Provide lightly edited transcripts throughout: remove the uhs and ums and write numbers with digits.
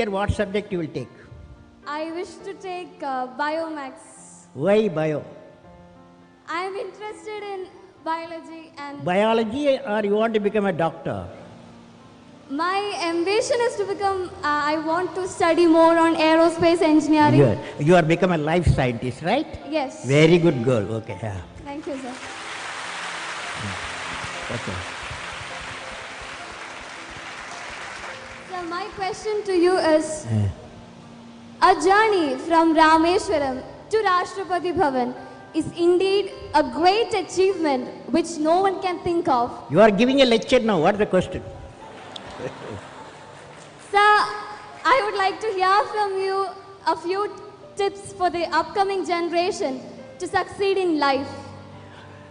What subject you will take? I wish to take Biomax. Why bio? I am interested in biology and Biology, or you want to become a doctor? my ambition is to become, I want to study more on aerospace engineering. Good. You are become a life scientist, right? Yes. Very good girl. Okay. Yeah. Thank you, sir. Okay. So my question to you is, a journey from Rameshwaram to Rashtrapati Bhavan is indeed a great achievement which no one can think of. You are giving a lecture now. What is the question? Sir, I would like to hear from you a few tips for the upcoming generation to succeed in life.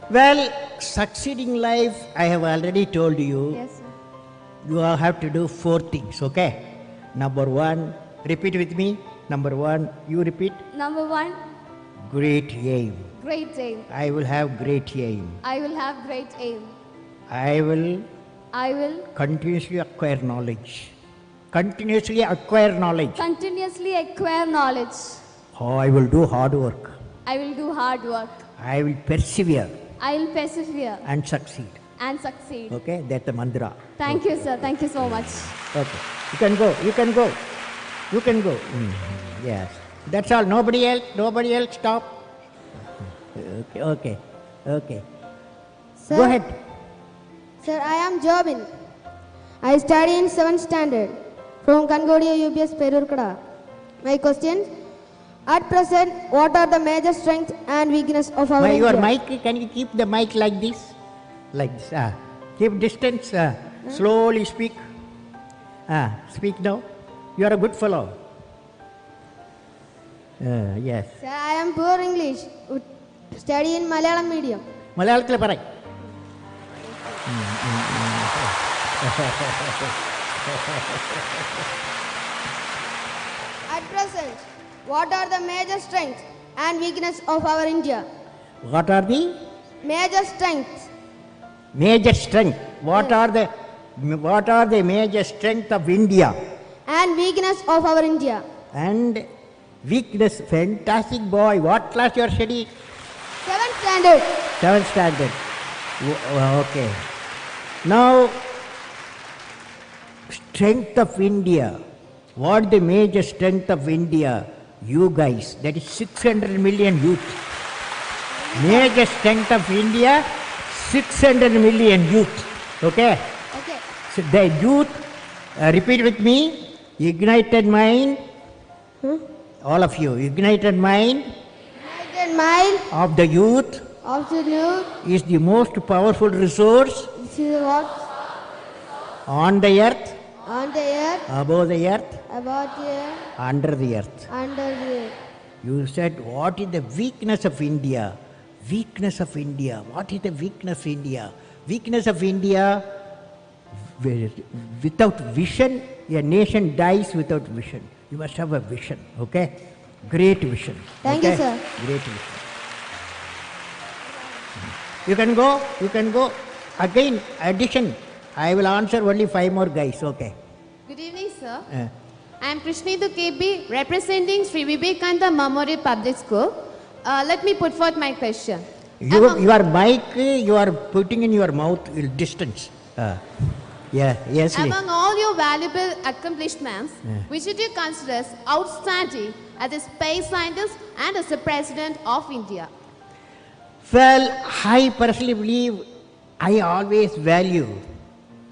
Well, succeeding life, I have already told you. Yes, sir. You have to do 4 things, okay? Number 1, repeat with me. Number 1, you repeat. Number 1, Great aim. great aim. I will have great aim. I will have great aim. I will I will continuously acquire knowledge. Continuously acquire knowledge. continuously acquire knowledge. Oh, I will do hard work. I will do hard work. I will persevere I will persevere and succeed. and succeed. Okay, that's the mantra. Thank you, sir. Thank you so much. Okay, you can go. You can go. You can go. Yes, that's all. Nobody else. Nobody else. Stop. Okay. Okay. Okay. Sir, Go ahead. Sir, I am Jobin. I study in 7th standard from Kangodia UBS Perurkada. My question: at present, what are the major strengths and weaknesses of our Your India? mic. Can you keep the mic like this? Like this. Keep distance. Slowly speak. Speak now. You are a good fellow. Yes. Sir, I am poor English. Study in Malayalam medium. മലയാളത്തിൽ പറ. At present, what are the major strengths and weaknesses of our India? What are the Major strengths major strength? What are the major strength of India and weakness of our India? and weakness? Fantastic boy. What class you are studying? 7th standard. 7th standard. Okay. Now, strength of India. What the major strength of India? You guys. That is 600 million youth. Major strength of India, 600 million youth. Okay? Okay. So the youth, repeat with me, ignited mind, all of you, ignited mind United mind of the youth of the youth is the most powerful resource is what on the earth, on the earth, above the earth, about the earth, under the earth. under the earth. You said, what is the weakness of India? Weakness of India. What is the weakness of India? Weakness of India, without vision, a nation dies without vision. You must have a vision, okay? Great vision. Thank you, okay? sir. Great vision. You can go, you can go. Again, addition. I will answer only 5 more guys, okay? Good evening, sir. Uh, I am Krishneedu KB, representing Sri Vivekananda Memorial Public School. Let me put forth my question. your mic, you are putting in your mouth distance. Yes. Among all your valuable accomplishments, which did you consider as outstanding as a space scientist and as a president of India? Well, I personally believe I always value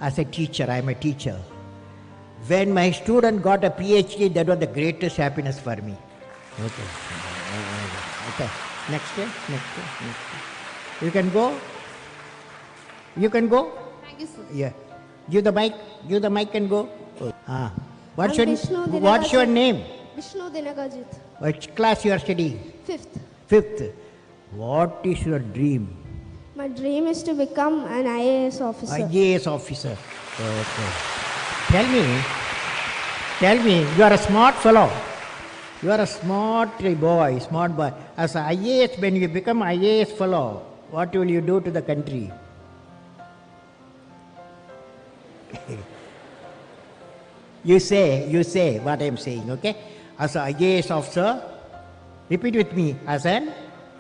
as a teacher. I am a teacher. When my student got a PhD, that was the greatest happiness for me. Okay. Next. You can go. You can go. Thank you, sir. Yeah. Give the mic and go. What's I'm your Vishnu What's your Dinagajit. name? Vishnu Dinagajit. Which class you are studying? 5th. 5th. What is your dream? My dream is to become an IAS officer. IAS officer. Okay. Tell me, you are a smart fellow. You are a smart boy. As an IAS, when you become IAS fellow, what will you do to the country? You say what I am saying, okay? As an IAS officer, repeat with me. As an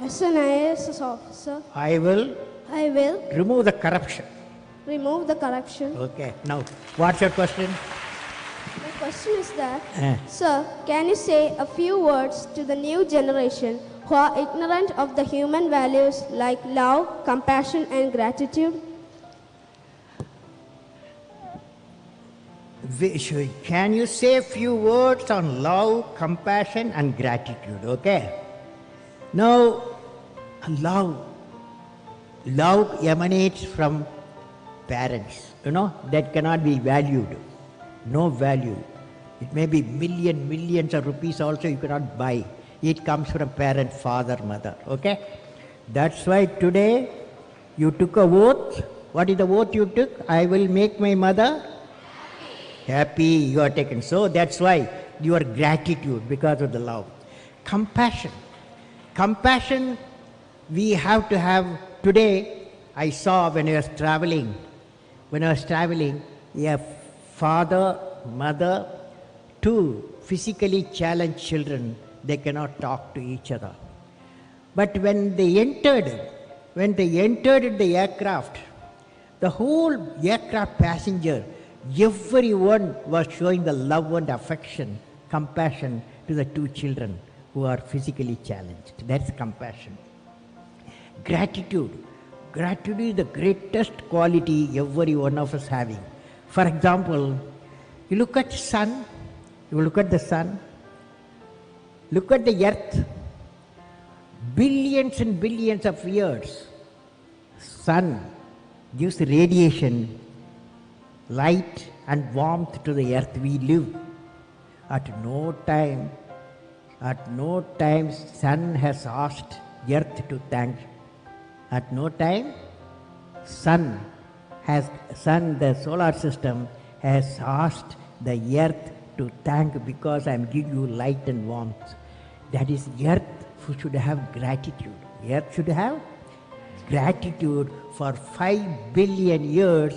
IAS officer, I will I will remove the corruption. remove the corruption. Okay. Now, what's your question? My question is that, Eh. sir, can you say a few words to the new generation who are ignorant of the human values like love, compassion, and gratitude? Can you say a few words on love, compassion, and gratitude? Okay. Now, love emanates from parents. That cannot be valued. No value. It may be millions of rupees also you cannot buy. It comes from parent, father, mother. Okay. That's why today you took a oath. What is the oath you took? I will make my mother happy. You are taken. So that's why your gratitude, because of the love. Compassion we have to have. Today I saw when I was traveling, a father, mother, two physically challenged children, they cannot talk to each other. But when they entered the aircraft, the whole aircraft passenger, everyone was showing the love and affection, compassion to the two children who are physically challenged. That's compassion. Gratitude is the greatest quality every one of us having. For example, you look at the sun, look at the earth, billions and billions of years. Sun gives radiation, light and warmth to the earth we live. At no time sun has asked earth to thank. At no time the solar system has asked the earth to thank because I am giving you light and warmth. That is, earth should have gratitude. Earth should have gratitude for 5 billion years.